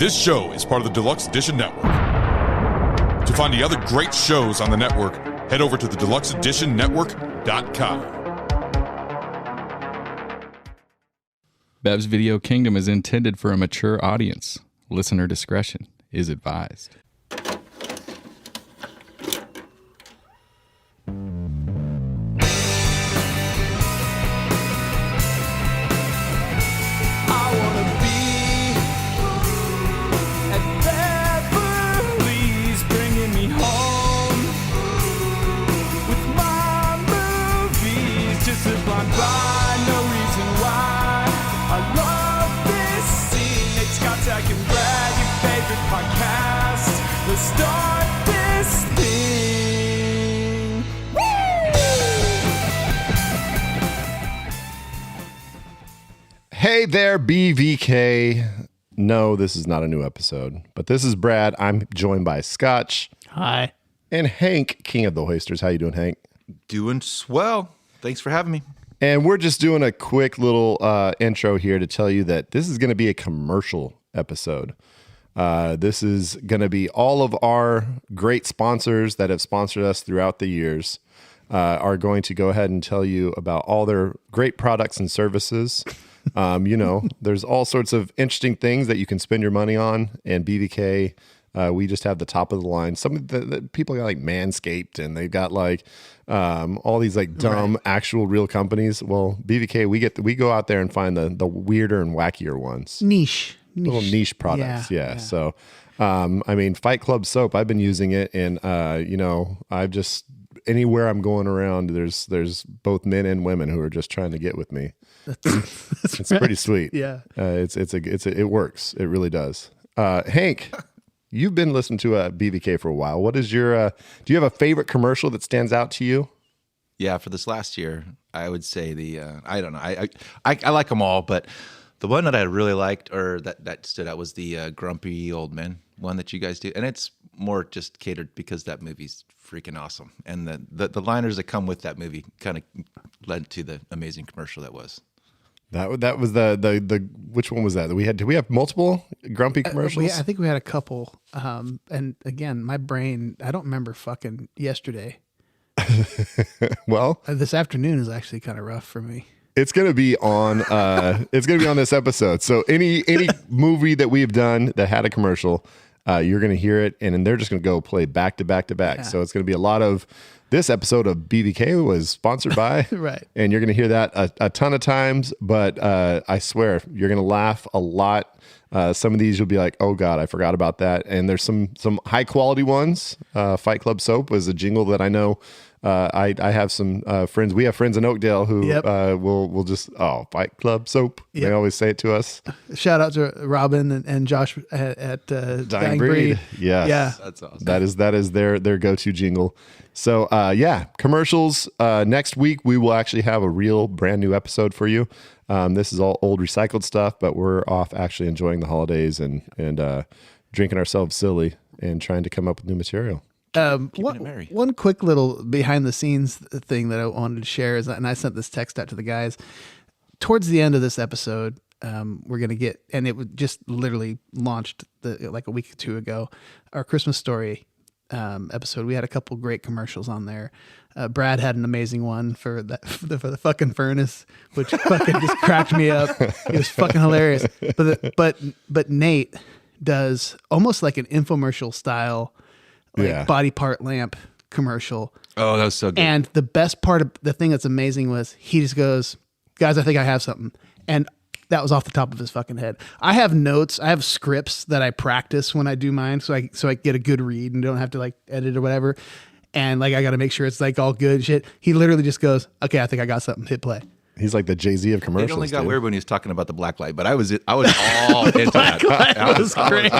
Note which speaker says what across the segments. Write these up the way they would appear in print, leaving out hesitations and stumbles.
Speaker 1: This show is part of the Deluxe Edition Network. To find the other great shows on the network, head over to the deluxeeditionnetwork.com.
Speaker 2: Bev's Video Kingdom is intended for a mature audience. Listener discretion is advised.
Speaker 3: Start this thing. Woo!
Speaker 4: Hey there, BVK. No, this is not a new episode, but this is Brad. I'm joined by Scotch.
Speaker 5: Hi.
Speaker 4: And Hank, King of the Hoisters. How you doing, Hank?
Speaker 6: Doing swell. Thanks for having me.
Speaker 4: And we're just doing a quick little intro here to tell you that this is going to be a commercial episode. This is going to be all of our great sponsors that have sponsored us throughout the years are going to go ahead and tell you about all their great products and services. There's all sorts of interesting things that you can spend your money on. And BVK, we just have the top of the line. Some of the people got like Manscaped, and they've got like all these like dumb actual real companies. Well, BVK, we go out there and find the weirder and wackier ones. Little niche products. Yeah. So, Fight Club soap, I've been using it, and, I've just, anywhere I'm going around, there's both men and women who are just trying to get with me. It's pretty sweet.
Speaker 5: Yeah.
Speaker 4: It works. It really does. Hank, you've been listening to BVK for a while. What is your, do you have a favorite commercial that stands out to you?
Speaker 6: Yeah, for this last year, I would say I don't know. I like them all, but the one that I really liked, or that stood out, was the Grumpy Old Men one that you guys do. And it's more just catered because that movie's freaking awesome. And the liners that come with that movie kind of led to the amazing commercial that was.
Speaker 4: That was the which one was that? Did we have multiple Grumpy commercials?
Speaker 5: I think we had a couple. And again, my brain, I don't remember fucking yesterday.
Speaker 4: Well,
Speaker 5: this afternoon is actually kind of rough for me.
Speaker 4: It's gonna be on. It's gonna be on this episode. So any movie that we've done that had a commercial, you're gonna hear it, and then they're just gonna go play back to back to back. Yeah. So it's gonna be a lot of. This episode of BVK was sponsored by,
Speaker 5: right? And
Speaker 4: you're gonna hear that a ton of times. But I swear you're gonna laugh a lot. Some of these you'll be like, oh God, I forgot about that. And there's some high quality ones. Fight Club soap was a jingle that I know. I have some friends. We have friends in Oakdale who will just Fight Club soap. Yep. They always say it to us.
Speaker 5: Shout out to Robin and Josh at Dying Breed.
Speaker 4: Yes.
Speaker 5: Yeah,
Speaker 6: that's awesome.
Speaker 4: That is their go-to jingle. So commercials. Next week we will actually have a real brand new episode for you. This is all old recycled stuff, but we're off actually enjoying the holidays and drinking ourselves silly and trying to come up with new material.
Speaker 5: One quick little behind the scenes thing that I wanted to share is, and I sent this text out to the guys towards the end of this episode. We're going to get, and it was just literally launched like a week or two ago, our Christmas Story episode. We had a couple great commercials on there. Brad had an amazing one for the fucking furnace, which fucking just cracked me up. It was fucking hilarious. But Nate does almost like an infomercial style, body part lamp commercial.
Speaker 6: Oh, that was so good.
Speaker 5: And the best part of the thing that's amazing was he just goes, guys, I think I have something. And that was off the top of his fucking head. I have notes. I have scripts that I practice when I do mine. So I get a good read and don't have to like edit or whatever. And like, I got to make sure it's like all good shit. He literally just goes, okay, I think I got something. Hit play.
Speaker 4: He's like the Jay-Z of commercials.
Speaker 6: It only got weird when he was talking about the black light, but I was all into that.
Speaker 5: That was great.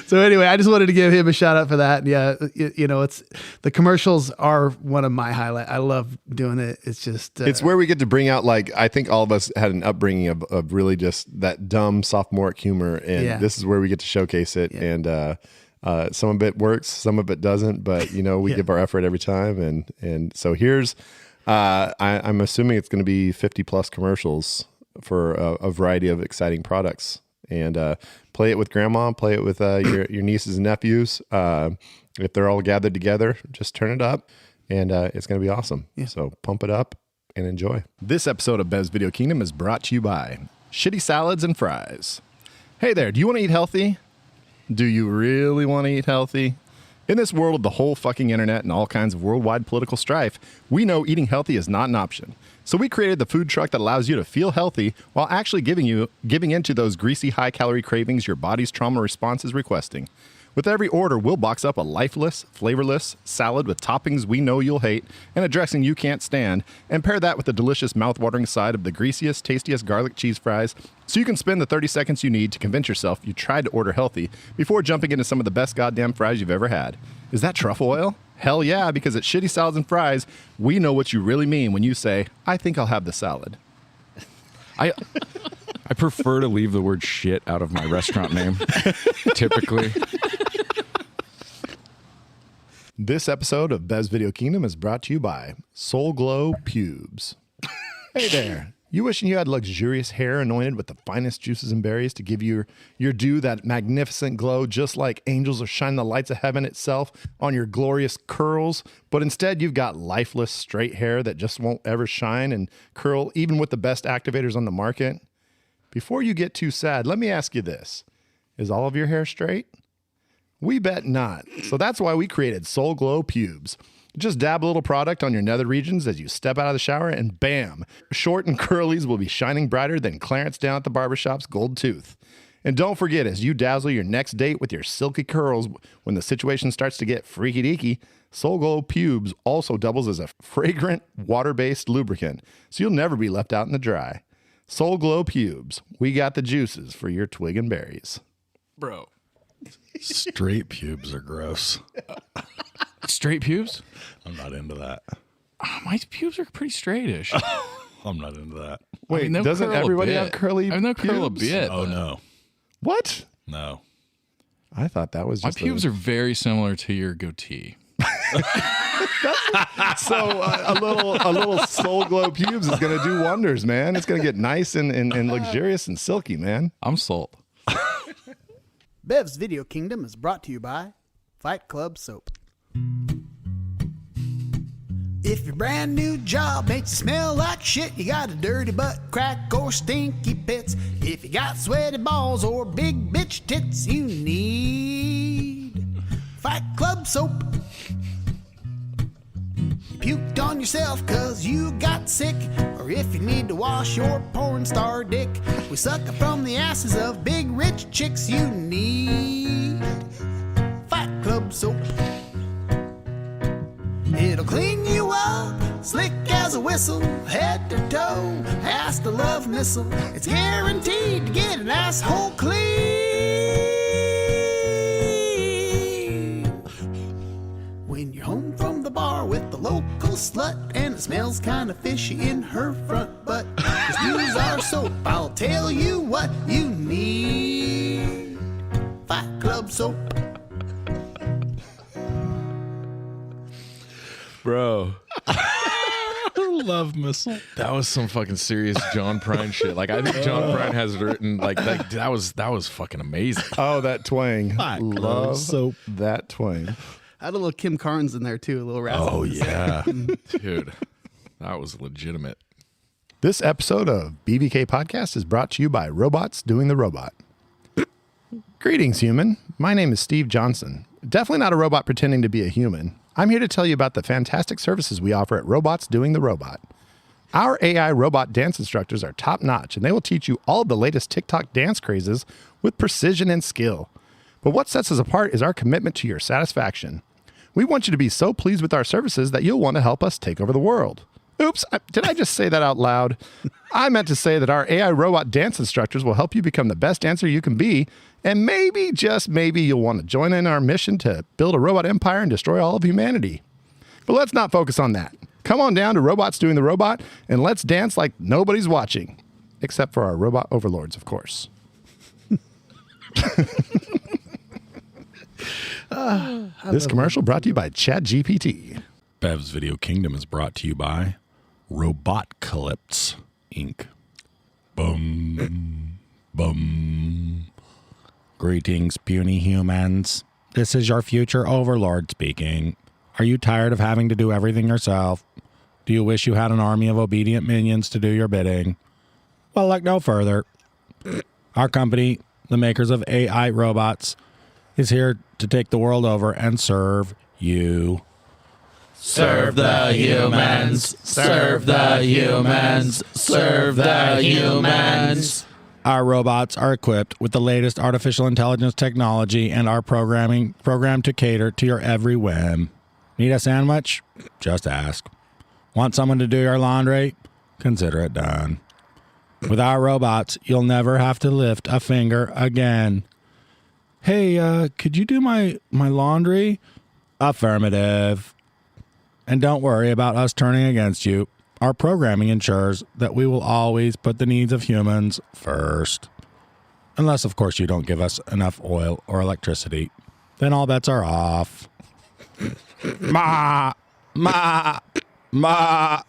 Speaker 5: So anyway, I just wanted to give him a shout out for that. Yeah, it's the commercials are one of my highlights. I love doing it. It's just
Speaker 4: it's where we get to bring out, like, I think all of us had an upbringing of really just that dumb sophomoric humor, and this is where we get to showcase it. Yeah. And some of it works, some of it doesn't, but we give our effort every time. And so here's. I'm assuming it's going to be 50 plus commercials for a variety of exciting products and play it with grandma, play it with your nieces and nephews. If they're all gathered together, just turn it up, and it's going to be awesome. Yeah. So pump it up and enjoy. This episode of Bev's Video Kingdom is brought to you by Shitty Salads and Fries. Hey there, do you want to eat healthy? Do you really want to eat healthy? In this world of the whole fucking internet and all kinds of worldwide political strife, we know eating healthy is not an option. So we created the food truck that allows you to feel healthy while actually giving into those greasy, high-calorie cravings your body's trauma response is requesting. With every order, we'll box up a lifeless, flavorless salad with toppings we know you'll hate and a dressing you can't stand, and pair that with the delicious mouth-watering side of the greasiest, tastiest garlic cheese fries, so you can spend the 30 seconds you need to convince yourself you tried to order healthy before jumping into some of the best goddamn fries you've ever had. Is that truffle oil? Hell yeah, because at Shitty Salads and Fries, we know what you really mean when you say, I think I'll have the salad.
Speaker 2: I prefer to leave the word shit out of my restaurant name, typically.
Speaker 4: This episode of Bev's Video Kingdom is brought to you by Soul Glow Pubes. Hey there. You wishing you had luxurious hair anointed with the finest juices and berries to give your due that magnificent glow, just like angels are shining the lights of heaven itself on your glorious curls, but instead you've got lifeless straight hair that just won't ever shine and curl even with the best activators on the market? Before you get too sad, let me ask you this. Is all of your hair straight? We bet not. So that's why we created Soul Glow Pubes. Just dab a little product on your nether regions as you step out of the shower, and bam, short and curlies will be shining brighter than Clarence down at the barbershop's gold tooth. And don't forget, as you dazzle your next date with your silky curls when the situation starts to get freaky deaky, Soul Glow Pubes also doubles as a fragrant, water-based lubricant, so you'll never be left out in the dry. Soul Glow Pubes, we got the juices for your twig and berries.
Speaker 2: Bro.
Speaker 7: Straight pubes are gross.
Speaker 2: Straight pubes?
Speaker 7: I'm not into that.
Speaker 2: My pubes are pretty straightish.
Speaker 7: I'm not into that.
Speaker 4: Wait, doesn't everybody have curly pubes?
Speaker 2: I know curl a bit.
Speaker 7: Oh, no.
Speaker 4: What?
Speaker 7: No.
Speaker 4: I thought that was
Speaker 2: My
Speaker 4: just
Speaker 2: pubes are very similar to your goatee.
Speaker 4: So a little Soul Glow Pubes is going to do wonders, man. It's going to get nice and luxurious and silky, man.
Speaker 2: I'm sold.
Speaker 5: Bev's Video Kingdom is brought to you by Fight Club Soap. If your brand new job makes you smell like shit, you got a dirty butt crack or stinky pits. If you got sweaty balls or big bitch tits, you need Fight Club Soap. Puked on yourself cause you got sick, or if you need to wash your porn star dick, we suck it from the asses of big rich chicks. You need Fight Club Soap. It'll clean you up, slick as a whistle, head to toe, ass to love missile. It's guaranteed to get an asshole clean. When you're home from the bar with the local slut and it smells kind of fishy in her front butt, just use our soap. I'll tell you what you need. Fight Club Soap.
Speaker 2: Bro.
Speaker 7: Love missile.
Speaker 2: That was some fucking serious John Prine shit. Like, I think John Prine has written like that was fucking amazing.
Speaker 4: Oh, that twang. Love
Speaker 7: Soap.
Speaker 4: that twang.
Speaker 5: I had a little Kim Carnes in there too, a little raspy.
Speaker 7: Oh, yeah.
Speaker 2: Dude. That was legitimate.
Speaker 4: This episode of BBK Podcast is brought to you by Robots Doing the Robot. Greetings, human. My name is Steve Johnson. Definitely not a robot pretending to be a human. I'm here to tell you about the fantastic services we offer at Robots Doing the Robot. Our AI robot dance instructors are top-notch, and they will teach you all of the latest TikTok dance crazes with precision and skill. But what sets us apart is our commitment to your satisfaction. We want you to be so pleased with our services that you'll want to help us take over the world. Oops, did I just say that out loud? I meant to say that our AI robot dance instructors will help you become the best dancer you can be, and maybe, just maybe, you'll want to join in our mission to build a robot empire and destroy all of humanity. But let's not focus on that. Come on down to Robots Doing the Robot, and let's dance like nobody's watching. Except for our robot overlords, of course. This commercial brought to you by ChatGPT.
Speaker 7: Bev's Video Kingdom is brought to you by Robotcalypse Inc. Boom. Boom. Greetings, puny humans. This is your future overlord speaking. Are you tired of having to do everything yourself? Do you wish you had an army of obedient minions to do your bidding? Well, look no further. Our company, the makers of AI robots, is here to take the world over and serve you.
Speaker 2: Serve the humans. Serve the humans. Serve the humans.
Speaker 7: Our robots are equipped with the latest artificial intelligence technology and are programmed to cater to your every whim. Need a sandwich? Just ask. Want someone to do your laundry? Consider it done. With our robots, you'll never have to lift a finger again. Hey, could you do my laundry? Affirmative. And don't worry about us turning against you. Our programming ensures that we will always put the needs of humans first. Unless, of course, you don't give us enough oil or electricity. Then all bets are off. Ma! Ma! Ma!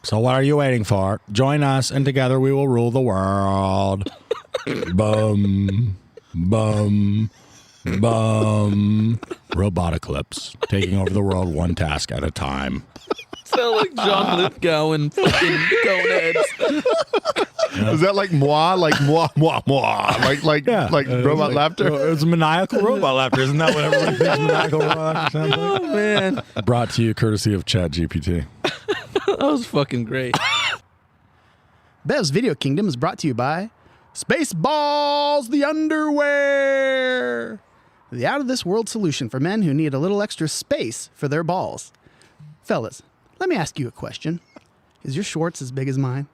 Speaker 7: So what are you waiting for? Join us and together we will rule the world. Bum. Bum. Bum. Roboticalypse. Taking over the world one task at a time.
Speaker 2: Sound like Jean-Luc Gowan fucking Coneheads.
Speaker 4: Is that like moi? Like moi, moi, moi? Like robot laughter?
Speaker 7: It's maniacal robot laughter. Isn't that what everyone thinks maniacal robot laughter sounds like?
Speaker 2: Oh, man.
Speaker 7: Brought to you courtesy of ChatGPT.
Speaker 2: That was fucking great.
Speaker 5: Bev's Video Kingdom is brought to you by Spaceballs, the underwear. The out-of-this-world solution for men who need a little extra space for their balls. Fellas, let me ask you a question. Is your shorts as big as mine?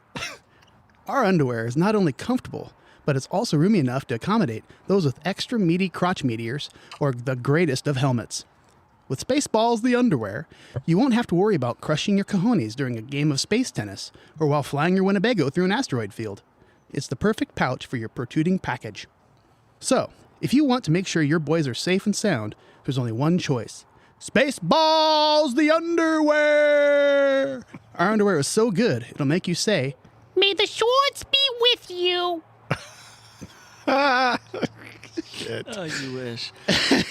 Speaker 5: Our underwear is not only comfortable, but it's also roomy enough to accommodate those with extra meaty crotch meteors or the greatest of helmets. With Spaceballs, the underwear, you won't have to worry about crushing your cojones during a game of space tennis or while flying your Winnebago through an asteroid field. It's the perfect pouch for your protruding package. So, if you want to make sure your boys are safe and sound, there's only one choice. Spaceballs, the underwear! Our underwear is so good, it'll make you say,
Speaker 8: May the shorts be with you.
Speaker 4: Shit.
Speaker 2: Oh, you wish.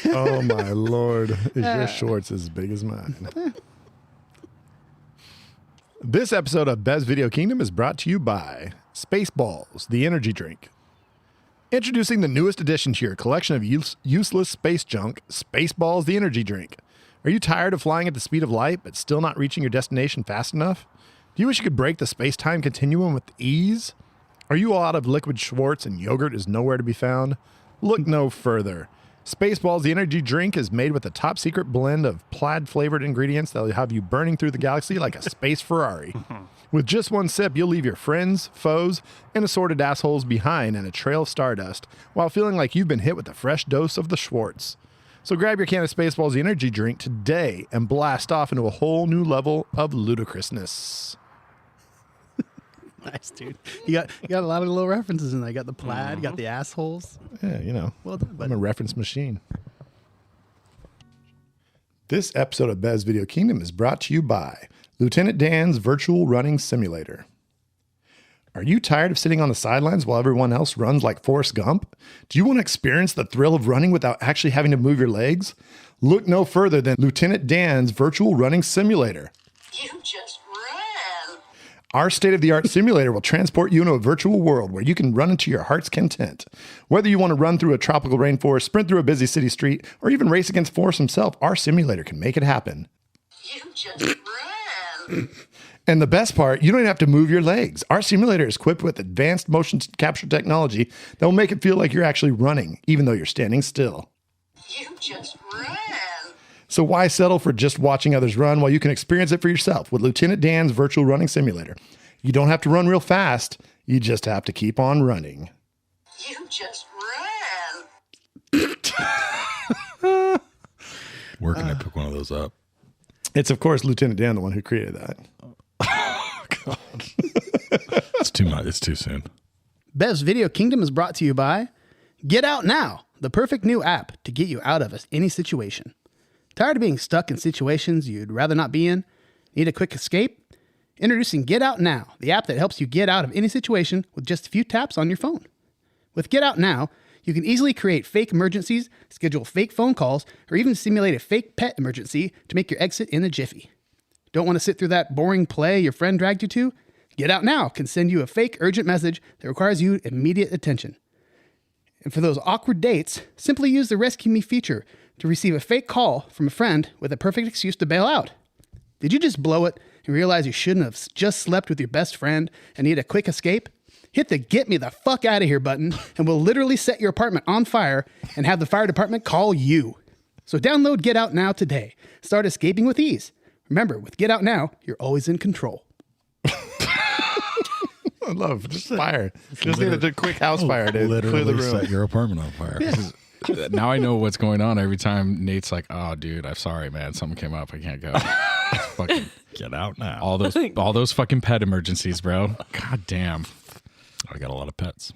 Speaker 4: Oh, my Lord. Is your shorts as big as mine? This episode of Bev's Video Kingdom is brought to you by Spaceballs, the energy drink. Introducing the newest addition to your collection of useless space junk, Spaceballs, the energy drink. Are you tired of flying at the speed of light but still not reaching your destination fast enough? Do you wish you could break the space-time continuum with ease? Are you all out of liquid Schwartz and yogurt is nowhere to be found? Look no further. Spaceballs, the energy drink, is made with a top-secret blend of plaid-flavored ingredients that will have you burning through the galaxy like a space Ferrari. With just one sip, you'll leave your friends, foes, and assorted assholes behind in a trail of stardust while feeling like you've been hit with a fresh dose of the Schwartz. So grab your can of Spaceballs, the energy drink, today and blast off into a whole new level of ludicrousness.
Speaker 5: nice, dude. You got a lot of little references in there. You got the plaid, you got the assholes.
Speaker 4: Yeah, you know,
Speaker 5: Well done,
Speaker 4: I'm
Speaker 5: buddy.
Speaker 4: a reference machine. This episode of Bev's Video Kingdom is brought to you by Lieutenant Dan's Virtual Running Simulator. Are you tired of sitting on the sidelines while everyone else runs like Forrest Gump? Do you want to experience the thrill of running without actually having to move your legs? Look no further than Lieutenant Dan's Virtual Running Simulator.
Speaker 8: You just ran.
Speaker 4: Our state-of-the-art simulator will transport you into a virtual world where you can run into your heart's content. Whether you want to run through a tropical rainforest, sprint through a busy city street, or even race against Forrest himself, our simulator can make it happen.
Speaker 8: You just ran.
Speaker 4: And the best part, you don't even have to move your legs. Our simulator is equipped with advanced motion capture technology that will make it feel like you're actually running, even though you're standing still.
Speaker 8: You just ran.
Speaker 4: So why settle for just watching others run while you can experience it for yourself with Lieutenant Dan's Virtual Running Simulator? You don't have to run real fast. You just have to keep on running.
Speaker 8: You just ran.
Speaker 7: Where can I pick one of those up?
Speaker 4: It's, of course, Lieutenant Dan, the one who created that.
Speaker 7: It's too much. It's too soon.
Speaker 5: Bev's Video Kingdom is brought to you by Get Out Now, the perfect new app to get you out of any situation. Tired of being stuck in situations you'd rather not be in? Need a quick escape? Introducing Get Out Now, the app that helps you get out of any situation with just a few taps on your phone. With Get Out Now, you can easily create fake emergencies, schedule fake phone calls, or even simulate a fake pet emergency to make your exit in a jiffy. Don't want to sit through that boring play your friend dragged you to? Get Out Now can send you a fake urgent message that requires you immediate attention. And for those awkward dates, simply use the Rescue Me feature to receive a fake call from a friend with a perfect excuse to bail out. Did you just blow it and realize you shouldn't have just slept with your best friend and need a quick escape? Hit the get me the fuck out of here button and we'll literally set your apartment on fire and have the fire department call you. So download Get Out Now today. Start escaping with ease. Remember, with Get Out Now, you're always in control.
Speaker 4: I love just fire. Just need a quick house fire to clear the room.
Speaker 7: Set your apartment on fire.
Speaker 2: Now I know what's going on every time Nate's like, "Oh, dude, I'm sorry, man. Something came up. I can't go." Fucking
Speaker 7: Get out now.
Speaker 2: all those fucking pet emergencies, bro. God damn.
Speaker 7: I got a lot of pets.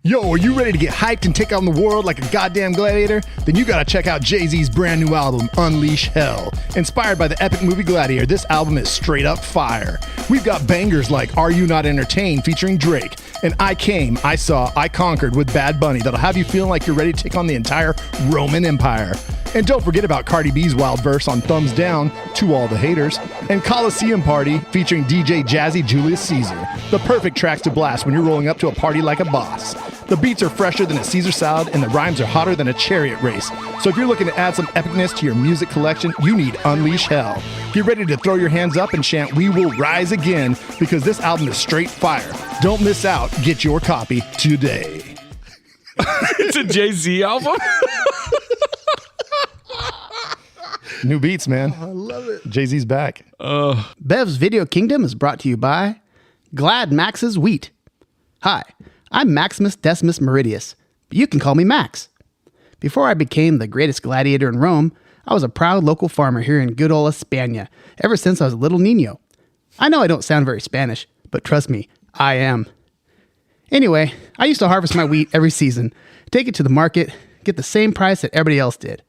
Speaker 4: Yo, are you ready to get hyped and take on the world like a goddamn gladiator? Then you gotta check out Jay-Z's brand new album, Unleash Hell. Inspired by the epic movie Gladiator, this album is straight up fire. We've got bangers like Are You Not Entertained featuring Drake, and I Came, I Saw, I Conquered with Bad Bunny that'll have you feeling like you're ready to take on the entire Roman Empire. And don't forget about Cardi B's wild verse on Thumbs Down, To All the Haters, and Coliseum Party featuring DJ Jazzy Julius Caesar. The perfect tracks to blast when you're rolling up to a party like a boss. The beats are fresher than a Caesar salad and the rhymes are hotter than a chariot race. So if you're looking to add some epicness to your music collection, you need Unleash Hell. Get ready to throw your hands up and chant We Will Rise Again because this album is straight fire. Don't miss out. Get your copy today.
Speaker 2: It's a Jay-Z album?
Speaker 4: New beats, man. I love it. Jay-Z's back.
Speaker 5: Bev's Video Kingdom is brought to you by Glad Max's Wheat. Hi, I'm Maximus Decimus Meridius, but you can call me Max. Before I became the greatest gladiator in Rome, I was a proud local farmer here in good old España ever since I was a little niño. I know I don't sound very Spanish, but trust me, I am. Anyway, I used to harvest my wheat every season, take it to the market, get the same price that everybody else did.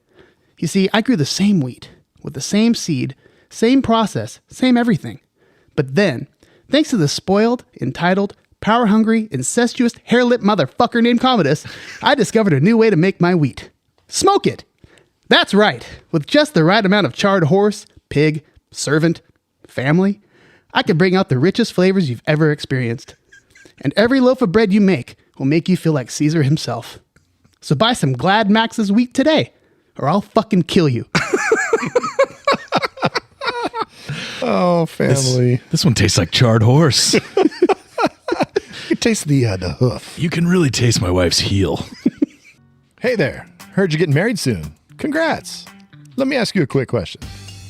Speaker 5: You see, I grew the same wheat, with the same seed, same process, same everything. But then, thanks to the spoiled, entitled, power-hungry, incestuous, hair-lip motherfucker named Commodus, I discovered a new way to make my wheat. Smoke it! That's right. With just the right amount of charred horse, pig, servant, family, I can bring out the richest flavors you've ever experienced. And every loaf of bread you make will make you feel like Caesar himself. So buy some Glad Max's wheat today, or I'll fucking kill you.
Speaker 4: Oh, family.
Speaker 2: This one tastes like charred horse.
Speaker 4: You can taste the hoof.
Speaker 2: You can really taste my wife's heel.
Speaker 4: Hey there. Heard you're getting married soon. Congrats. Let me ask you a quick question.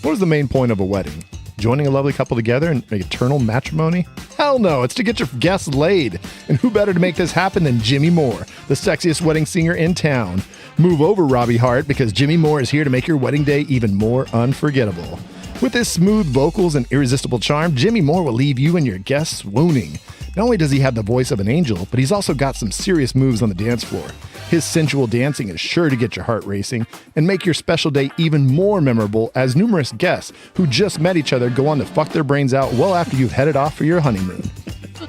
Speaker 4: What is the main point of a wedding? Joining a lovely couple together in eternal matrimony? Hell no, it's to get your guests laid. And who better to make this happen than Jimmy Moore, the sexiest wedding singer in town. Move over, Robbie Hart, because Jimmy Moore is here to make your wedding day even more unforgettable. With his smooth vocals and irresistible charm, Jimmy Moore will leave you and your guests swooning. Not only does he have the voice of an angel, but he's also got some serious moves on the dance floor. His sensual dancing is sure to get your heart racing and make your special day even more memorable as numerous guests who just met each other go on to fuck their brains out well after you've headed off for your honeymoon.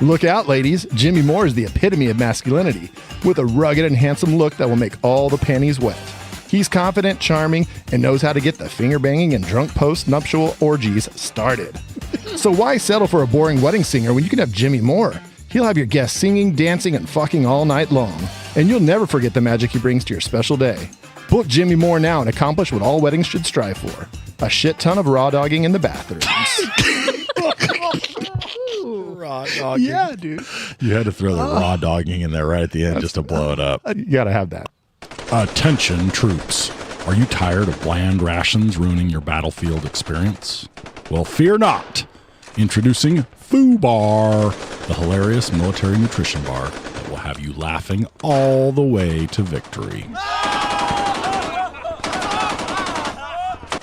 Speaker 4: Look out, ladies. Jimmy Moore is the epitome of masculinity, with a rugged and handsome look that will make all the panties wet. He's confident, charming, and knows how to get the finger-banging and drunk post-nuptial orgies started. So why settle for a boring wedding singer when you can have Jimmy Moore? He'll have your guests singing, dancing, and fucking all night long. And you'll never forget the magic he brings to your special day. Book Jimmy Moore now and accomplish what all weddings should strive for. A shit ton of raw dogging in the bathrooms.
Speaker 7: Raw dogging.
Speaker 5: Yeah, dude.
Speaker 7: You had to throw the raw dogging in there right at the end just to blow it up.
Speaker 4: You gotta have that.
Speaker 7: Attention, troops. Are you tired of bland rations ruining your battlefield experience? Well, fear not. Introducing Foo Bar, the hilarious military nutrition bar that will have you laughing all the way to victory.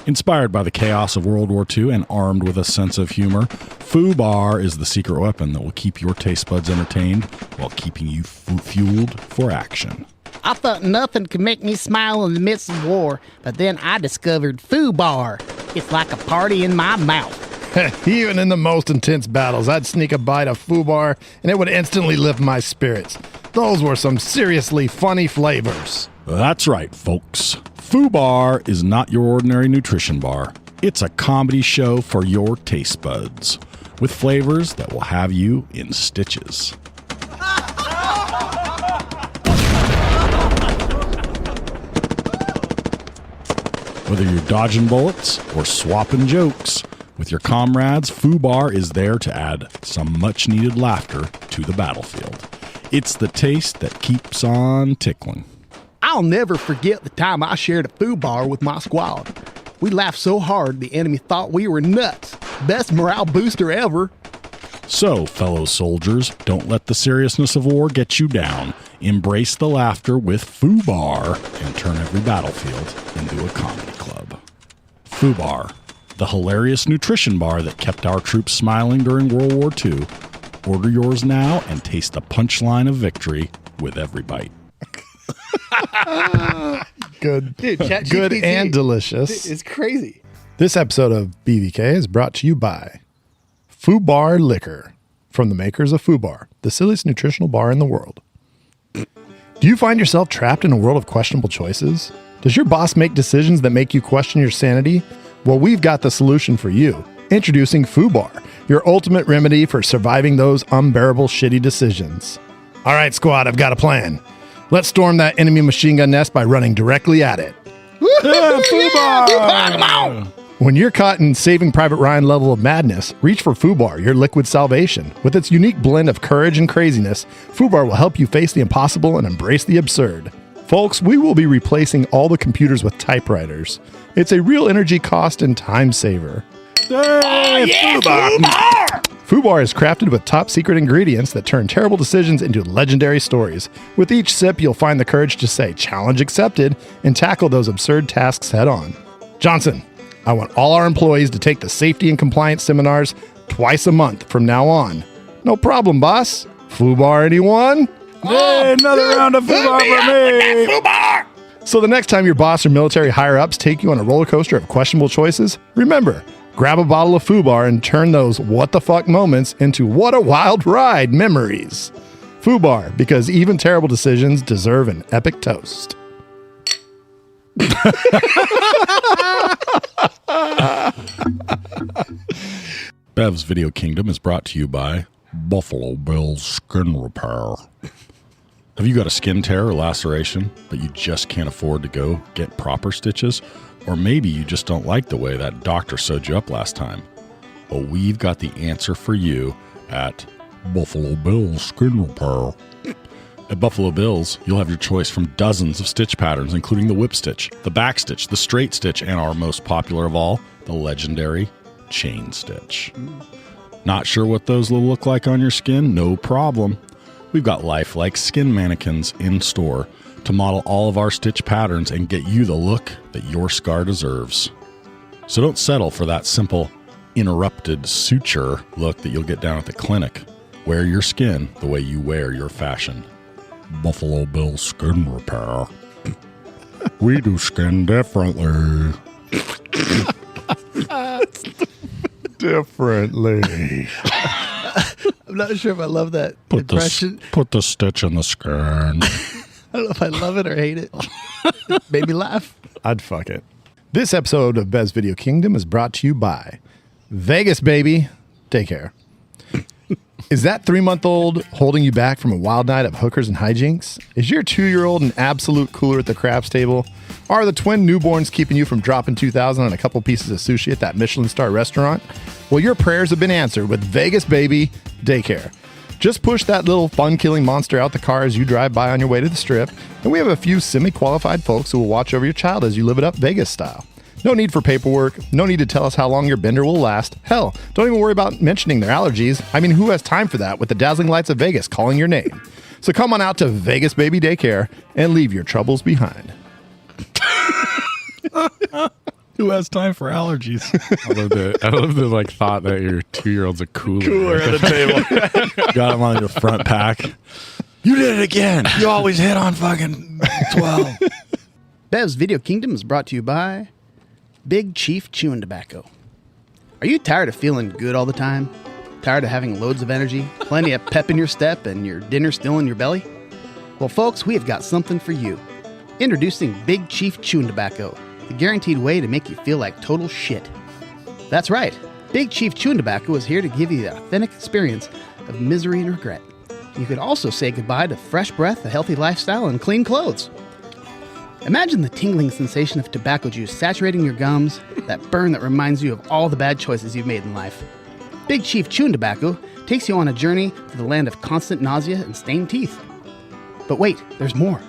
Speaker 7: Inspired by the chaos of World War II and armed with a sense of humor, Foo Bar is the secret weapon that will keep your taste buds entertained while keeping you fueled for action.
Speaker 9: I thought nothing could make me smile in the midst of war, but then I discovered Foo Bar. It's like a party in my mouth.
Speaker 4: Even in the most intense battles, I'd sneak a bite of FUBAR and it would instantly lift my spirits. Those were some seriously funny flavors.
Speaker 7: That's right, folks. FUBAR is not your ordinary nutrition bar. It's a comedy show for your taste buds, with flavors that will have you in stitches. Whether you're dodging bullets or swapping jokes with your comrades, FUBAR is there to add some much-needed laughter to the battlefield. It's the taste that keeps on tickling.
Speaker 5: I'll never forget the time I shared a FUBAR with my squad. We laughed so hard the enemy thought we were nuts. Best morale booster ever.
Speaker 7: So, fellow soldiers, don't let the seriousness of war get you down. Embrace the laughter with FUBAR and turn every battlefield into a comedy club. FUBAR, the hilarious nutrition bar that kept our troops smiling during World War II. Order yours now and taste the punchline of victory with every bite.
Speaker 4: Good.
Speaker 5: Dude,
Speaker 4: Good and delicious.
Speaker 5: It's crazy.
Speaker 4: This episode of BVK is brought to you by FUBAR Liquor, from the makers of FUBAR, the silliest nutritional bar in the world. Do you find yourself trapped in a world of questionable choices? Does your boss make decisions that make you question your sanity? Well, we've got the solution for you. Introducing FUBAR, your ultimate remedy for surviving those unbearable shitty decisions. All right, squad, I've got a plan. Let's storm that enemy machine gun nest by running directly at it.
Speaker 7: FUBAR!
Speaker 4: When you're caught in Saving Private Ryan level of madness, reach for FUBAR, your liquid salvation. With its unique blend of courage and craziness, FUBAR will help you face the impossible and embrace the absurd. Folks, we will be replacing all the computers with typewriters. It's a real energy cost and time saver.
Speaker 7: FUBAR!
Speaker 4: FUBAR is crafted with top secret ingredients that turn terrible decisions into legendary stories. With each sip, you'll find the courage to say, challenge accepted, and tackle those absurd tasks head on. Johnson, I want all our employees to take the safety and compliance seminars twice a month from now on. No problem, boss. FUBAR, anyone?
Speaker 7: Hey, another round of FUBAR for me!
Speaker 4: So the next time your boss or military higher-ups take you on a roller coaster of questionable choices, remember, grab a bottle of FUBAR and turn those what the fuck moments into what a wild ride memories. FUBAR, because even terrible decisions deserve an epic toast.
Speaker 7: Bev's Video Kingdom is brought to you by Buffalo Bill's Skin Repair. Have you got a skin tear or laceration, but you just can't afford to go get proper stitches? Or maybe you just don't like the way that doctor sewed you up last time? Well, we've got the answer for you at Buffalo Bill's Skin Repair. At Buffalo Bill's, you'll have your choice from dozens of stitch patterns, including the whip stitch, the back stitch, the straight stitch, and our most popular of all, the legendary chain stitch. Not sure what those will look like on your skin? No problem. We've got lifelike skin mannequins in store to model all of our stitch patterns and get you the look that your scar deserves. So don't settle for that simple, interrupted suture look that you'll get down at the clinic. Wear your skin the way you wear your fashion. Buffalo Bill Skin Repair. We do skin differently.
Speaker 4: Differently.
Speaker 5: I'm not sure if I love that impression.
Speaker 7: Put the stitch in the skin.
Speaker 5: I don't know if I love it or hate it. It made me laugh.
Speaker 4: I'd fuck it. This episode of Bev's Video Kingdom is brought to you by Vegas, baby. Daycare. Is that 3-month-old holding you back from a wild night of hookers and hijinks? Is your 2-year-old an absolute cooler at the craps table? Are the twin newborns keeping you from dropping $2,000 on a couple pieces of sushi at that Michelin star restaurant? Well, your prayers have been answered with Vegas, baby. Daycare. Just push that little fun-killing monster out the car as you drive by on your way to the strip, and we have a few semi-qualified folks who will watch over your child as you live it up Vegas style. No need for paperwork. No need to tell us how long your bender will last. Hell, don't even worry about mentioning their allergies. I mean, who has time for that with the dazzling lights of Vegas calling your name? So come on out to Vegas Baby Daycare and leave your troubles behind.
Speaker 7: Who has time for allergies?
Speaker 2: I love the like thought that your 2-year-old's a cooler
Speaker 4: at the table.
Speaker 7: Got him on your front pack. You did it again. You always hit on fucking 12.
Speaker 5: Bev's Video Kingdom is brought to you by Big Chief Chewing Tobacco. Are you tired of feeling good all the time? Tired of having loads of energy, plenty of pep in your step, and your dinner still in your belly? Well, folks, we have got something for you. Introducing Big Chief Chewing Tobacco, the guaranteed way to make you feel like total shit. That's right. Big Chief Chewing Tobacco is here to give you the authentic experience of misery and regret. You could also say goodbye to fresh breath, a healthy lifestyle, and clean clothes. Imagine the tingling sensation of tobacco juice saturating your gums, that burn that reminds you of all the bad choices you've made in life. Big Chief Chewing Tobacco takes you on a journey to the land of constant nausea and stained teeth. But wait, there's more.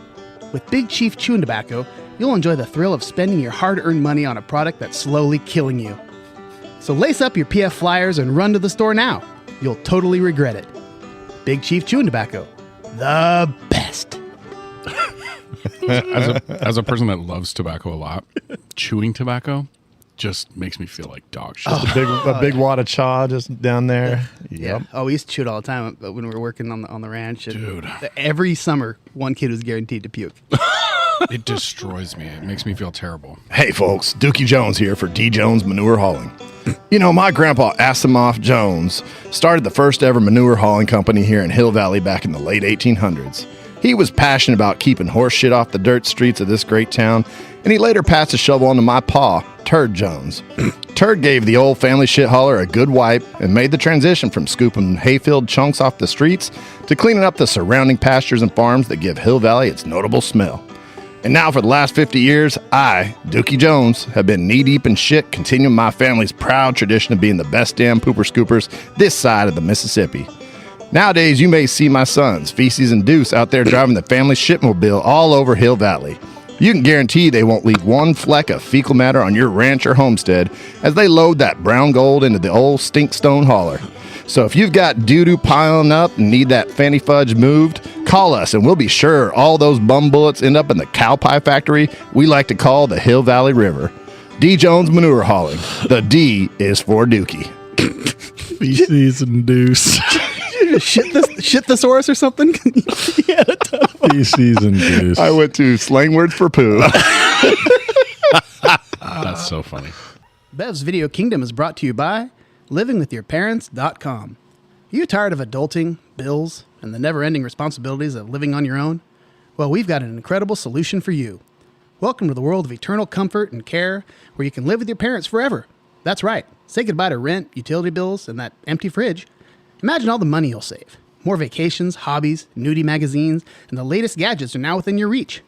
Speaker 5: With Big Chief Chewing Tobacco, you'll enjoy the thrill of spending your hard-earned money on a product that's slowly killing you. So lace up your PF Flyers and run to the store now. You'll totally regret it. Big Chief Chewing Tobacco. The best.
Speaker 10: As a person that loves tobacco a lot, chewing tobacco just makes me feel like dog shit.
Speaker 4: A big wad of chaw just down there.
Speaker 5: Yeah. Oh, we used to chew it all the time when we were working on the ranch. And
Speaker 10: Dude.
Speaker 5: every summer, one kid was guaranteed to puke.
Speaker 10: It destroys me. It makes me feel terrible.
Speaker 4: Hey folks, Dookie Jones here for D. Jones Manure Hauling. You know, my grandpa Asimov Jones started the first ever manure hauling company here in Hill Valley back in the late 1800s. He was passionate about keeping horse shit off the dirt streets of this great town, and he later passed a shovel on to my pa, Turd Jones. Turd gave the old family shit hauler a good wipe and made the transition from scooping hayfield chunks off the streets to cleaning up the surrounding pastures and farms that give Hill Valley its notable smell. And now for the last 50 years, I, Dookie Jones, have been knee-deep in shit, continuing my family's proud tradition of being the best damn pooper scoopers this side of the Mississippi. Nowadays, you may see my sons, Feces and Deuce, out there driving the family shipmobile all over Hill Valley. You can guarantee they won't leave one fleck of fecal matter on your ranch or homestead as they load that brown gold into the old stinkstone hauler. So if you've got doo-doo piling up and need that fanny fudge moved, call us and we'll be sure all those bum bullets end up in the cow pie factory we like to call the Hill Valley River. D. Jones Manure Hauling. The D is for Dookie.
Speaker 10: Feces and Deuce.
Speaker 5: Shit thesaurus or something? Yeah, a ton of
Speaker 10: Feces and Deuce.
Speaker 4: I went to slang words for poo.
Speaker 10: That's so funny.
Speaker 5: Bev's Video Kingdom is brought to you by livingwithyourparents.com. Are you tired of adulting, bills, and the never-ending responsibilities of living on your own? Well, we've got an incredible solution for you. Welcome to the world of eternal comfort and care where you can live with your parents forever. That's right. Say goodbye to rent, utility bills, and that empty fridge. Imagine all the money you'll save. More vacations, hobbies, nudie magazines, and the latest gadgets are now within your reach.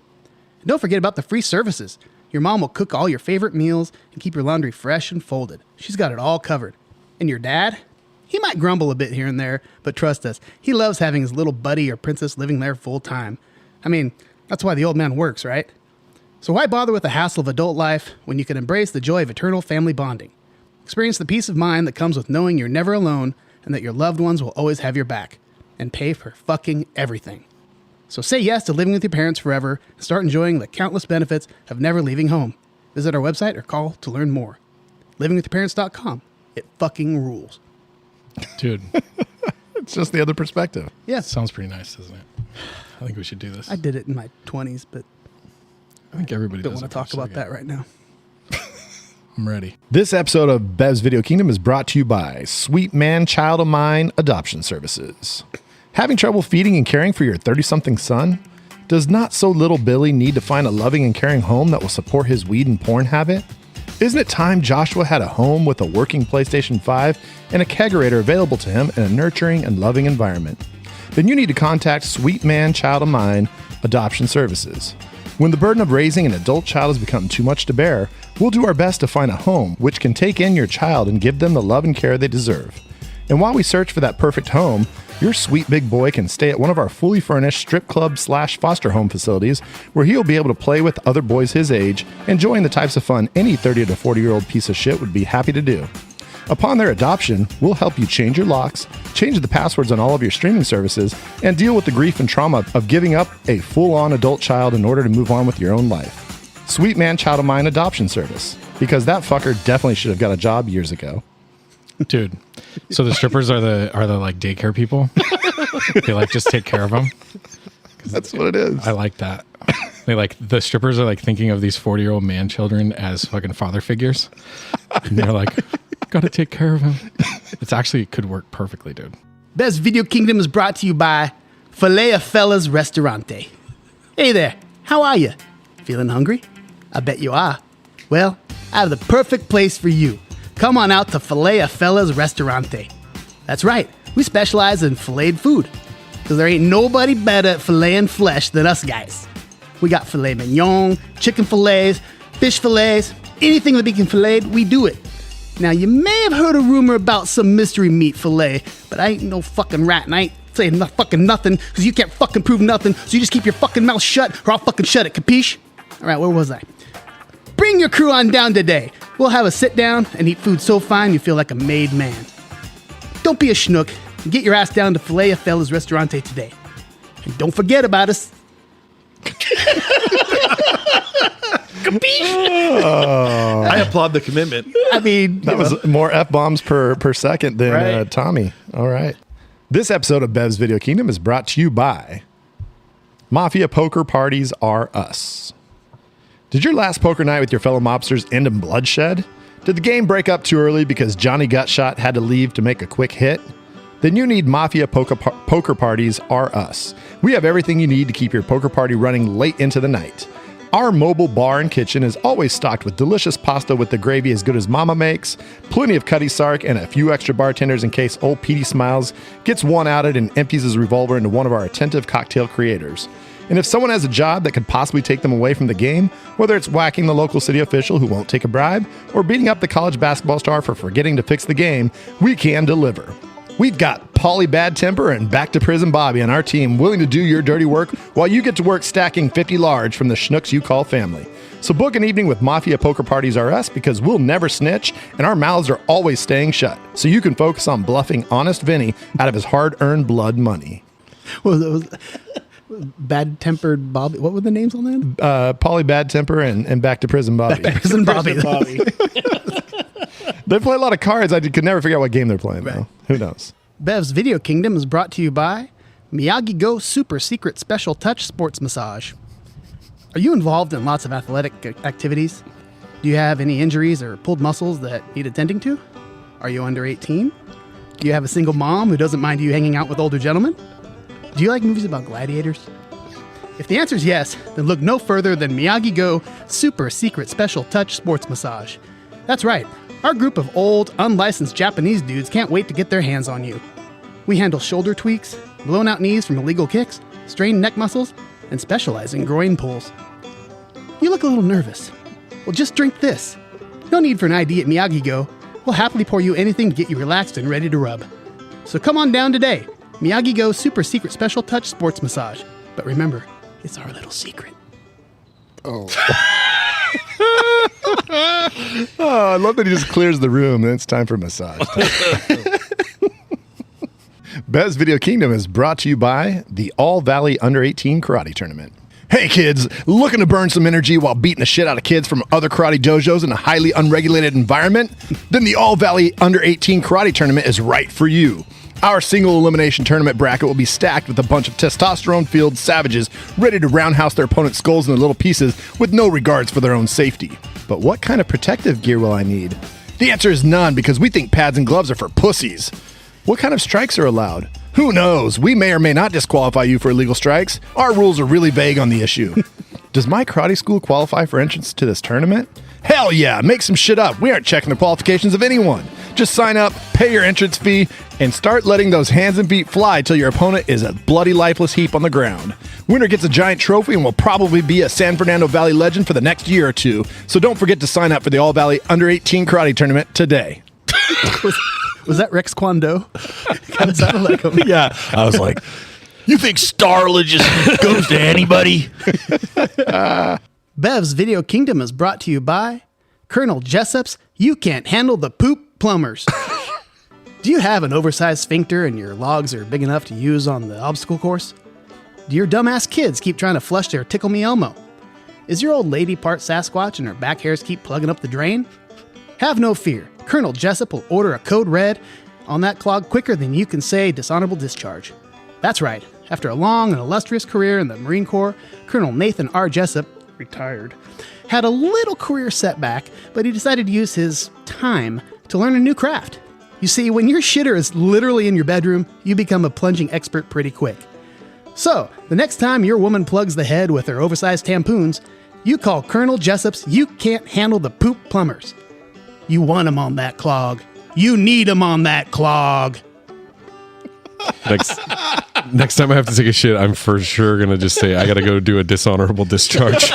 Speaker 5: And don't forget about the free services. Your mom will cook all your favorite meals and keep your laundry fresh and folded. She's got it all covered. And your dad? He might grumble a bit here and there, but trust us, he loves having his little buddy or princess living there full time. I mean, that's why the old man works, right? So why bother with the hassle of adult life when you can embrace the joy of eternal family bonding? Experience the peace of mind that comes with knowing you're never alone and that your loved ones will always have your back and pay for fucking everything. So say yes to living with your parents forever and start enjoying the countless benefits of never leaving home. Visit our website or call to learn more. Livingwithyourparents.com. It fucking rules.
Speaker 10: Dude,
Speaker 4: It's just the other perspective.
Speaker 5: Yeah.
Speaker 10: sounds pretty nice, doesn't it? I think we should do this.
Speaker 5: I did it in my 20s, but
Speaker 10: I think everybody
Speaker 5: don't
Speaker 10: does
Speaker 5: want to
Speaker 10: it
Speaker 5: talk about that right now.
Speaker 10: I'm ready.
Speaker 4: This episode of Bev's Video Kingdom is brought to you by Sweet Man Child of Mine Adoption Services. Having trouble feeding and caring for your 30-something son? Does not so little Billy need to find a loving and caring home that will support his weed and porn habit? Isn't it time Joshua had a home with a working PlayStation 5 and a kegerator available to him in a nurturing and loving environment? Then you need to contact Sweet Man Child of Mine Adoption Services. When the burden of raising an adult child has become too much to bear, we'll do our best to find a home which can take in your child and give them the love and care they deserve. And while we search for that perfect home, your sweet big boy can stay at one of our fully furnished strip club / foster home facilities where he'll be able to play with other boys his age, enjoying the types of fun any 30 to 40-year-old piece of shit would be happy to do. Upon their adoption, we'll help you change your locks, change the passwords on all of your streaming services, and deal with the grief and trauma of giving up a full-on adult child in order to move on with your own life. Sweet Man Child of Mine Adoption Service, because that fucker definitely should have got a job years ago.
Speaker 10: Dude, so the strippers are the like daycare people? They like just take care of them?
Speaker 4: That's what it is.
Speaker 10: I like that. They like the strippers are like thinking of these 40-year-old man children as fucking father figures. And they're like, Gotta take care of him. It's actually, it could work perfectly, dude.
Speaker 5: Bev's Video Kingdom is brought to you by Filet Fella's Restaurante. Hey there, how are you? Feeling hungry? I bet you are. Well, I have the perfect place for you. Come on out to Filet Fella's Restaurante. That's right, we specialize in filleted food. Because there ain't nobody better at filleting flesh than us guys. We got filet mignon, chicken fillets, fish fillets, anything that we can fillet, we do it. Now, you may have heard a rumor about some mystery meat fillet, but I ain't no fucking rat and I ain't saying fucking nothing because you can't fucking prove nothing, so you just keep your fucking mouth shut or I'll fucking shut it, capiche? All right, where was I? Bring your crew on down today. We'll have a sit down and eat food so fine you feel like a made man. Don't be a schnook and get your ass down to Filet Fella's Restaurante today. And don't forget about us.
Speaker 11: I applaud the commitment.
Speaker 5: I mean,
Speaker 4: That was more F-bombs per second than
Speaker 5: Right.
Speaker 4: Tommy. All right. This episode of Bev's Video Kingdom is brought to you by Mafia Poker Parties Are Us. Did your last poker night with your fellow mobsters end in bloodshed? Did the game break up too early because Johnny Gutshot had to leave to make a quick hit? Then you need Mafia Poker Parties Are Us. We have everything you need to keep your poker party running late into the night. Our mobile bar and kitchen is always stocked with delicious pasta with the gravy as good as Mama makes, plenty of Cutty Sark, and a few extra bartenders in case old Petey Smiles gets one-outed and empties his revolver into one of our attentive cocktail creators. And if someone has a job that could possibly take them away from the game, whether it's whacking the local city official who won't take a bribe, or beating up the college basketball star for forgetting to fix the game, we can deliver. We've got Paulie Bad Temper and Back to Prison Bobby on our team willing to do your dirty work while you get to work stacking 50 large from the schnooks you call family. So book an evening with Mafia Poker Parties R Us because we'll never snitch and our mouths are always staying shut. So you can focus on bluffing honest Vinny out of his hard-earned blood money.
Speaker 5: was Bad Tempered Bobby. What were the names on that?
Speaker 4: Paulie Bad Temper and Back to Prison Bobby.
Speaker 5: Prison Bobby.
Speaker 4: They play a lot of cards. I could never figure out what game they're playing, though. Who knows?
Speaker 5: Bev's Video Kingdom is brought to you by Miyagi Go Super Secret Special Touch Sports Massage. Are you involved in lots of athletic activities? Do you have any injuries or pulled muscles that need attending to? Are you under 18? Do you have a single mom who doesn't mind you hanging out with older gentlemen? Do you like movies about gladiators? If the answer is yes, then look no further than Miyagi Go Super Secret Special Touch Sports Massage. That's right. Our group of old, unlicensed Japanese dudes can't wait to get their hands on you. We handle shoulder tweaks, blown out knees from illegal kicks, strained neck muscles, and specialize in groin pulls. You look a little nervous. Well, just drink this. No need for an ID at Miyagi Go. We'll happily pour you anything to get you relaxed and ready to rub. So come on down today. Miyagi Go Super Secret Special Touch Sports Massage. But remember, it's our little secret.
Speaker 4: Oh, I love that he just clears the room and it's time for massage. Bev's Video Kingdom is brought to you by the All Valley Under 18 Karate Tournament. Hey kids, looking to burn some energy while beating the shit out of kids from other karate dojos in a highly unregulated environment? Then the All Valley Under 18 Karate Tournament is right for you. Our single elimination tournament bracket will be stacked with a bunch of testosterone-filled savages ready to roundhouse their opponent's skulls into little pieces with no regards for their own safety. But what kind of protective gear will I need? The answer is none because we think pads and gloves are for pussies. What kind of strikes are allowed? Who knows? We may or may not disqualify you for illegal strikes. Our rules are really vague on the issue. Does my karate school qualify for entrance to this tournament? Hell yeah, make some shit up. We aren't checking the qualifications of anyone. Just sign up, pay your entrance fee, and start letting those hands and feet fly till your opponent is a bloody lifeless heap on the ground. Winner gets a giant trophy and will probably be a San Fernando Valley legend for the next year or two. So don't forget to sign up for the All Valley Under 18 Karate Tournament today.
Speaker 5: Was that Rex Kwon Do? Kind of sounded like him.
Speaker 11: Yeah. I was like, you think Starla just goes to anybody?
Speaker 5: Bev's Video Kingdom is brought to you by Colonel Jessup's You Can't Handle the Poop Plumbers. Do you have an oversized sphincter and your logs are big enough to use on the obstacle course? Do your dumbass kids keep trying to flush their Tickle Me Elmo? Is your old lady part Sasquatch and her back hairs keep plugging up the drain? Have no fear. Colonel Jessup will order a code red on that clog quicker than you can say dishonorable discharge. That's right. After a long and illustrious career in the Marine Corps, Colonel Nathan R. Jessup, retired, had a little career setback, but he decided to use his time to learn a new craft. You see, when your shitter is literally in your bedroom, you become a plunging expert pretty quick. So, the next time your woman plugs the head with her oversized tampoons, you call Colonel Jessup's You Can't Handle the Poop Plumbers. You want 'em on that clog. You need 'em on that clog.
Speaker 12: Next time I have to take a shit, I'm for sure going to just say, I got to go do a dishonorable discharge.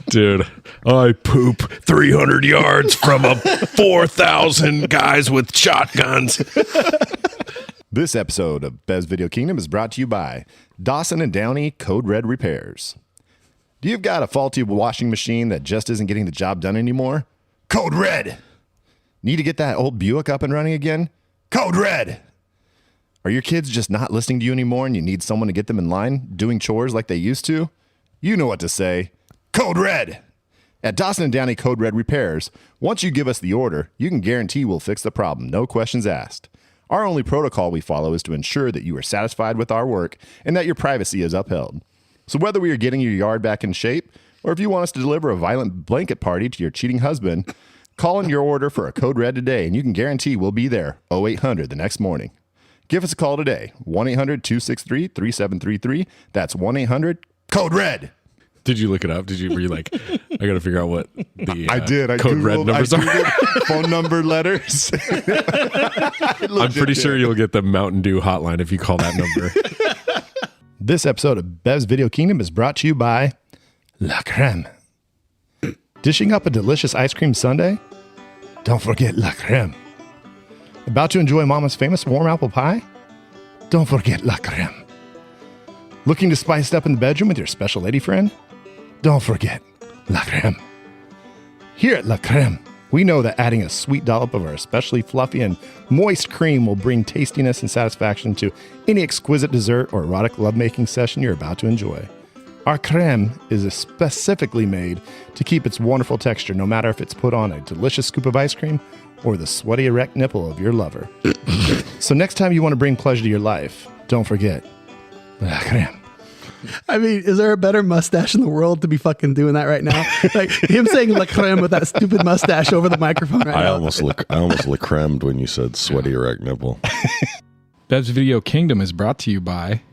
Speaker 12: Dude, I poop 300 yards from a 4,000 guys with shotguns.
Speaker 4: This episode of Bev's Video Kingdom is brought to you by Dawson & Downey Code Red Repairs. Do you've got a faulty washing machine that just isn't getting the job done anymore? Code Red. Need to get that old Buick up and running again? Code Red. Are your kids just not listening to you anymore and you need someone to get them in line, doing chores like they used to? You know what to say. Code Red. At Dawson & Downey Code Red Repairs, once you give us the order, you can guarantee we'll fix the problem, no questions asked. Our only protocol we follow is to ensure that you are satisfied with our work and that your privacy is upheld. So whether we are getting your yard back in shape, or if you want us to deliver a violent blanket party to your cheating husband, call in your order for a Code Red today, and you can guarantee we'll be there 0800 the next morning. Give us a call today, 1-800-263-3733. That's 1-800-CODE-RED.
Speaker 12: Did you look it up? Were you like, I got to figure out what the
Speaker 4: I did.
Speaker 12: Code Red numbers are?
Speaker 4: Phone number letters.
Speaker 12: I'm pretty sure you'll get the Mountain Dew hotline if you call that number.
Speaker 4: This episode of Bev's Video Kingdom is brought to you by La Creme. Dishing up a delicious ice cream sundae? Don't forget La Creme. About to enjoy Mama's famous warm apple pie? Don't forget La Creme. Looking to spice it up in the bedroom with your special lady friend? Don't forget La Creme. Here at La Creme, we know that adding a sweet dollop of our especially fluffy and moist cream will bring tastiness and satisfaction to any exquisite dessert or erotic lovemaking session you're about to enjoy. Our creme is specifically made to keep its wonderful texture, no matter if it's put on a delicious scoop of ice cream or the sweaty erect nipple of your lover. So next time you want to bring pleasure to your life, don't forget La Creme.
Speaker 5: I mean, is there a better mustache in the world to be fucking doing that right now? Like him saying La Creme with that stupid mustache over the microphone right
Speaker 13: I
Speaker 5: now.
Speaker 13: almost La Cremed when you said sweaty erect nipple.
Speaker 2: Bev's Video Kingdom is brought to you by...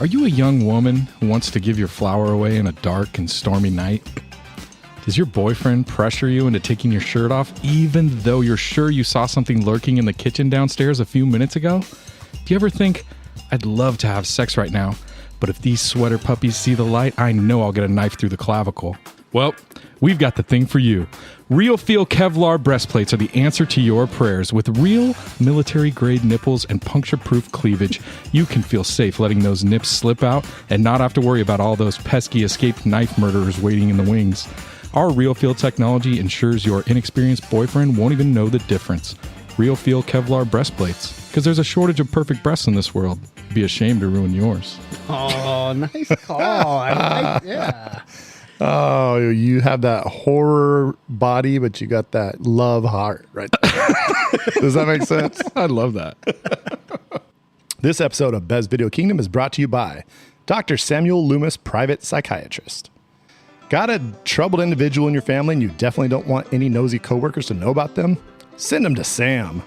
Speaker 2: Are you a young woman who wants to give your flower away in a dark and stormy night? Does your boyfriend pressure you into taking your shirt off even though you're sure you saw something lurking in the kitchen downstairs a few minutes ago? Do you ever think, I'd love to have sex right now, but if these sweater puppies see the light, I know I'll get a knife through the clavicle? Well, we've got the thing for you. Real Feel Kevlar breastplates are the answer to your prayers. With real military-grade nipples and puncture-proof cleavage, you can feel safe letting those nips slip out and not have to worry about all those pesky escaped knife murderers waiting in the wings. Our Real Feel technology ensures your inexperienced boyfriend won't even know the difference. Real Feel Kevlar breastplates. Because there's a shortage of perfect breasts in this world. Be ashamed to ruin yours.
Speaker 5: Oh, nice call. Yeah.
Speaker 4: Oh, you have that horror body, but you got that love heart right there. Does that make sense?
Speaker 12: I love that.
Speaker 4: This episode of Bev's Video Kingdom is brought to you by Dr. Samuel Loomis, private psychiatrist. Got a troubled individual in your family and you definitely don't want any nosy coworkers to know about them? Send them to Sam.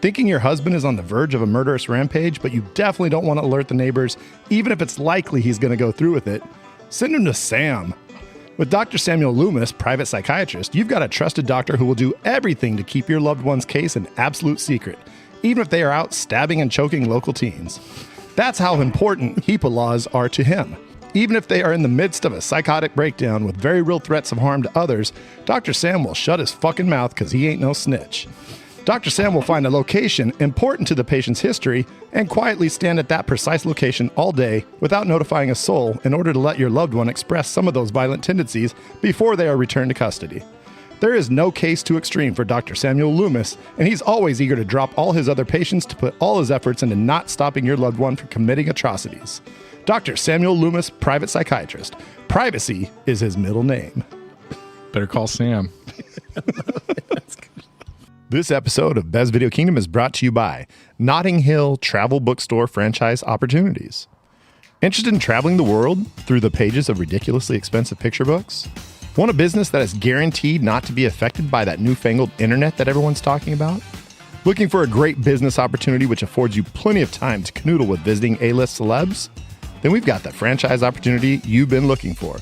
Speaker 4: Thinking your husband is on the verge of a murderous rampage, but you definitely don't want to alert the neighbors, even if it's likely he's going to go through with it? Send him to Sam. With Dr. Samuel Loomis, private psychiatrist, you've got a trusted doctor who will do everything to keep your loved one's case an absolute secret, even if they are out stabbing and choking local teens. That's how important HIPAA laws are to him. Even if they are in the midst of a psychotic breakdown with very real threats of harm to others, Dr. Sam will shut his fucking mouth because he ain't no snitch. Dr. Sam will find a location important to the patient's history and quietly stand at that precise location all day without notifying a soul in order to let your loved one express some of those violent tendencies before they are returned to custody. There is no case too extreme for Dr. Samuel Loomis, and he's always eager to drop all his other patients to put all his efforts into not stopping your loved one from committing atrocities. Dr. Samuel Loomis, private psychiatrist. Privacy is his middle name.
Speaker 2: Better call Sam.
Speaker 5: That's good.
Speaker 4: This episode of Bev's Video Kingdom is brought to you by Notting Hill Travel Bookstore Franchise Opportunities. Interested in traveling the world through the pages of ridiculously expensive picture books? Want a business that is guaranteed not to be affected by that newfangled internet that everyone's talking about? Looking for a great business opportunity which affords you plenty of time to canoodle with visiting A-list celebs? Then we've got the franchise opportunity you've been looking for.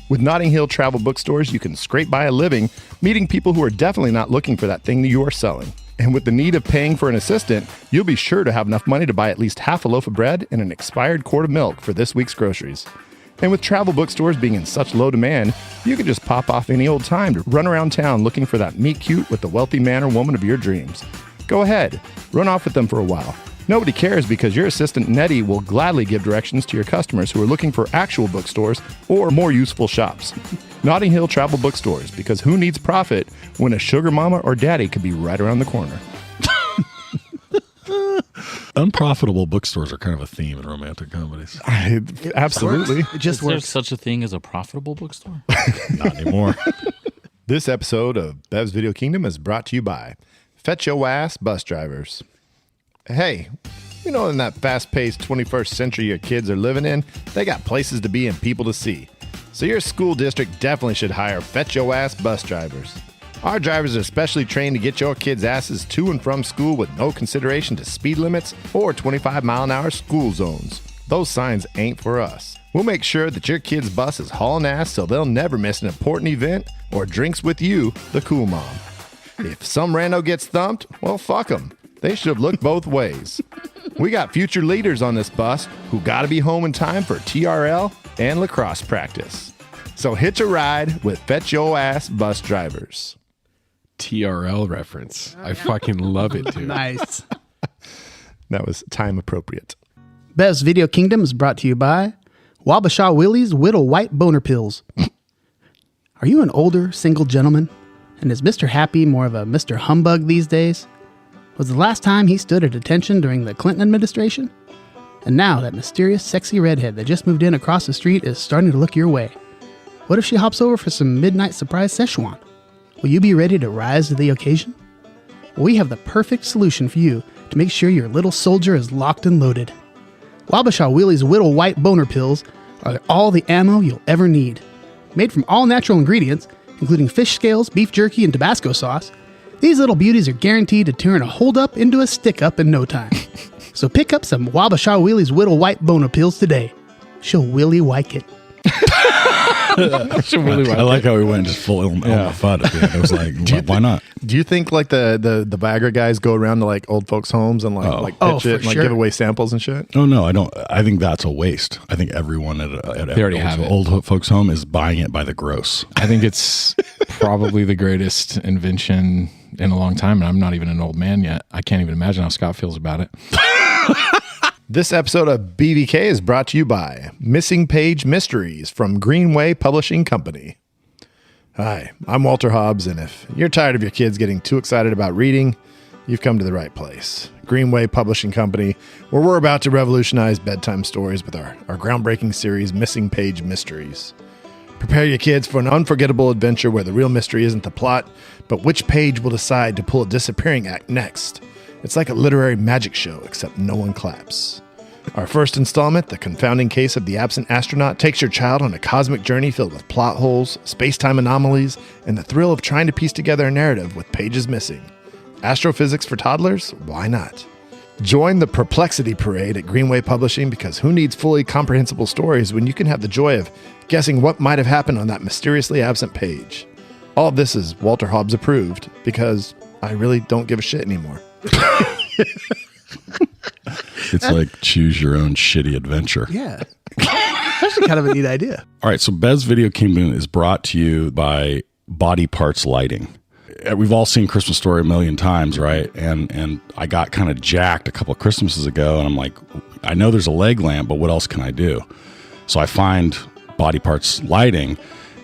Speaker 4: With Notting Hill Travel Bookstores, you can scrape by a living, meeting people who are definitely not looking for that thing that you are selling. And with the need of paying for an assistant, you'll be sure to have enough money to buy at least half a loaf of bread and an expired quart of milk for this week's groceries. And with travel bookstores being in such low demand, you can just pop off any old time to run around town looking for that meet cute with the wealthy man or woman of your dreams. Go ahead, run off with them for a while. Nobody cares because your assistant Nettie will gladly give directions to your customers who are looking for actual bookstores or more useful shops. Notting Hill Travel Bookstores, because who needs profit when a sugar mama or daddy could be right around the corner?
Speaker 7: Unprofitable bookstores are kind of a theme in romantic comedies.
Speaker 4: Absolutely.
Speaker 5: It just
Speaker 14: Is there
Speaker 5: works.
Speaker 14: such a thing as a profitable bookstore?
Speaker 7: Not anymore.
Speaker 4: This episode of Bev's Video Kingdom is brought to you by Fetch Yo Ass Bus Drivers. Hey, you know, in that fast-paced 21st century your kids are living in, they got places to be and people to see. So your school district definitely should hire Fetch Yo Ass Bus Drivers. Our drivers are specially trained to get your kids' asses to and from school with no consideration to speed limits or 25-mile-an-hour school zones. Those signs ain't for us. We'll make sure that your kid's bus is hauling ass so they'll never miss an important event or drinks with you, the cool mom. If some rando gets thumped, well, fuck them. They should have looked both ways. We got future leaders on this bus who got to be home in time for TRL and lacrosse practice. So hitch a ride with Fetch Yo Ass Bus Drivers.
Speaker 2: TRL reference. I fucking love it, dude.
Speaker 5: Nice.
Speaker 4: That was time appropriate.
Speaker 5: Bev's Video Kingdom is brought to you by Wabasha Willie's Whittle White Boner Pills. Are you an older, single gentleman? And is Mr. Happy more of a Mr. Humbug these days? Was the last time he stood at attention during the Clinton administration? And now that mysterious, sexy redhead that just moved in across the street is starting to look your way. What if she hops over for some midnight surprise Szechuan? Will you be ready to rise to the occasion? Well, we have the perfect solution for you to make sure your little soldier is locked and loaded. Wabasha Willie's Whittle White Boner Pills are all the ammo you'll ever need. Made from all natural ingredients, including fish scales, beef jerky, and Tabasco sauce, these little beauties are guaranteed to turn a hold-up into a stick-up in no time. So pick up some Wabasha Willie's Whittle White Boner Pills today. She'll Willie White it.
Speaker 7: I like how we went just full Elmer Fudd at the end. I was like, why not?
Speaker 4: Do you think like the Viagra guys go around to like old folks' homes and like pitch it and like give away samples and shit?
Speaker 7: Oh no, I don't. I think that's a waste. I think everyone at
Speaker 2: They already have it.
Speaker 7: old folks' home is buying it by the gross.
Speaker 2: I think it's probably the greatest invention in a long time, and I'm not even an old man yet. I can't even imagine how Scott feels about it.
Speaker 4: This episode of BVK is brought to you by Missing Page Mysteries from Greenway Publishing Company. Hi, I'm Walter Hobbs, and if you're tired of your kids getting too excited about reading, you've come to the right place. Greenway Publishing Company, where we're about to revolutionize bedtime stories with our groundbreaking series, Missing Page Mysteries. Prepare your kids for an unforgettable adventure where the real mystery isn't the plot, but which page will decide to pull a disappearing act next. It's like a literary magic show, except no one claps. Our first installment, The Confounding Case of the Absent Astronaut, takes your child on a cosmic journey filled with plot holes, space-time anomalies, and the thrill of trying to piece together a narrative with pages missing. Astrophysics for toddlers? Why not? Join the Perplexity Parade at Greenway Publishing, because who needs fully comprehensible stories when you can have the joy of guessing what might have happened on that mysteriously absent page? All of this is Walter Hobbs approved, because I really don't give a shit anymore.
Speaker 7: It's like choose your own shitty adventure.
Speaker 5: Yeah. That's actually kind of a neat idea.
Speaker 7: All right, so Bev's Video Kingdom is brought to you by Body Parts Lighting. We've all seen Christmas Story a million times, right? And I got kind of jacked a couple of Christmases ago, and I'm like, I know there's a leg lamp, but what else can I do? So I find Body Parts Lighting,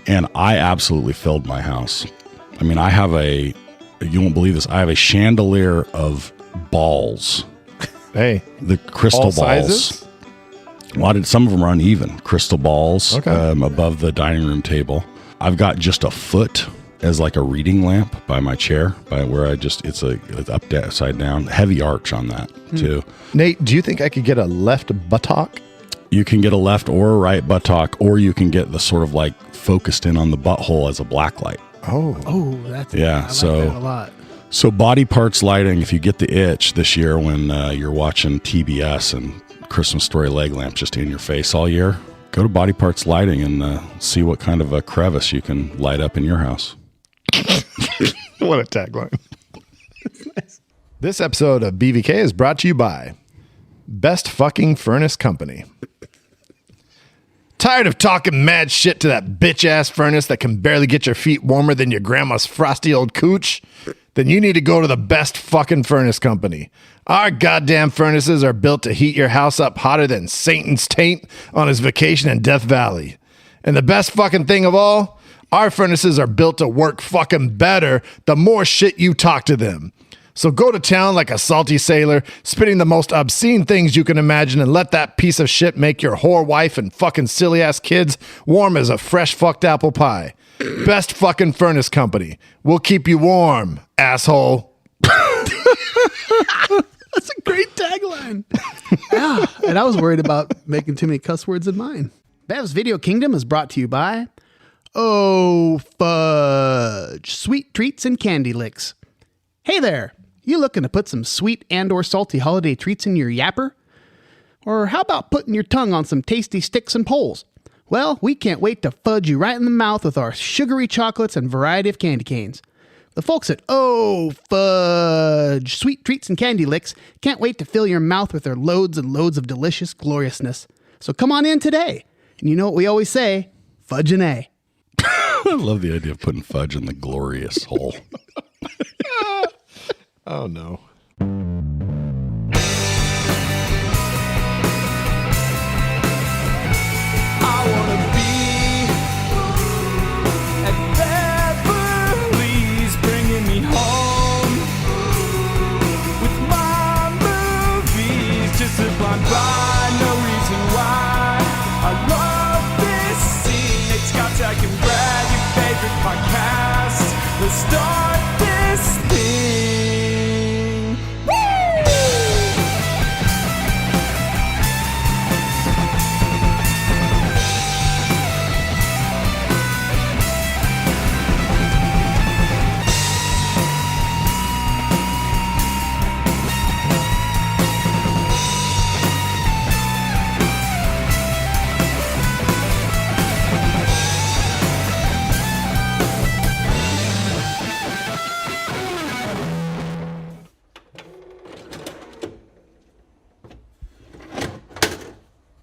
Speaker 7: and I absolutely filled my house. I mean, you won't believe this, I have a chandelier of balls.
Speaker 4: Hey,
Speaker 7: the crystal
Speaker 4: all
Speaker 7: balls.
Speaker 4: Sizes?
Speaker 7: Some of them are uneven. Crystal balls above the dining room table. I've got just a foot as like a reading lamp by my chair, by where it's upside down. Heavy arch on that too.
Speaker 4: Nate, do you think I could get a left buttock?
Speaker 7: You can get a left or a right buttock, or you can get the sort of like focused in on the butthole as a black light.
Speaker 5: Oh, that's
Speaker 7: Yeah,
Speaker 5: I like
Speaker 7: so-
Speaker 5: that a lot.
Speaker 7: So body parts lighting, if you get the itch this year when you're watching TBS and Christmas Story leg lamp just in your face all year, go to Body Parts Lighting and see what kind of a crevice you can light up in your house.
Speaker 4: What a tagline. This episode of BVK is brought to you by Best Fucking Furnace Company. Tired of talking mad shit to that bitch-ass furnace that can barely get your feet warmer than your grandma's frosty old cooch? Then you need to go to the Best Fucking Furnace Company. Our goddamn furnaces are built to heat your house up hotter than Satan's taint on his vacation in Death Valley. And the best fucking thing of all, our furnaces are built to work fucking better the more shit you talk to them. So go to town like a salty sailor, spitting the most obscene things you can imagine, and let that piece of shit make your whore wife and fucking silly ass kids warm as a fresh fucked apple pie. Best Fucking Furnace Company. We'll keep you warm, asshole.
Speaker 5: That's a great tagline. Yeah, and I was worried about making too many cuss words in mine. Bev's Video Kingdom is brought to you by Oh Fudge, sweet treats and candy licks. Hey there, you looking to put some sweet and or salty holiday treats in your yapper? Or how about putting your tongue on some tasty sticks and poles? Well, we can't wait to fudge you right in the mouth with our sugary chocolates and variety of candy canes. The folks at Oh Fudge, sweet treats and candy licks can't wait to fill your mouth with their loads and loads of delicious gloriousness. So come on in today. And you know what we always say, fudge an A.
Speaker 7: I love the idea of putting fudge in the glorious hole.
Speaker 4: Oh, no.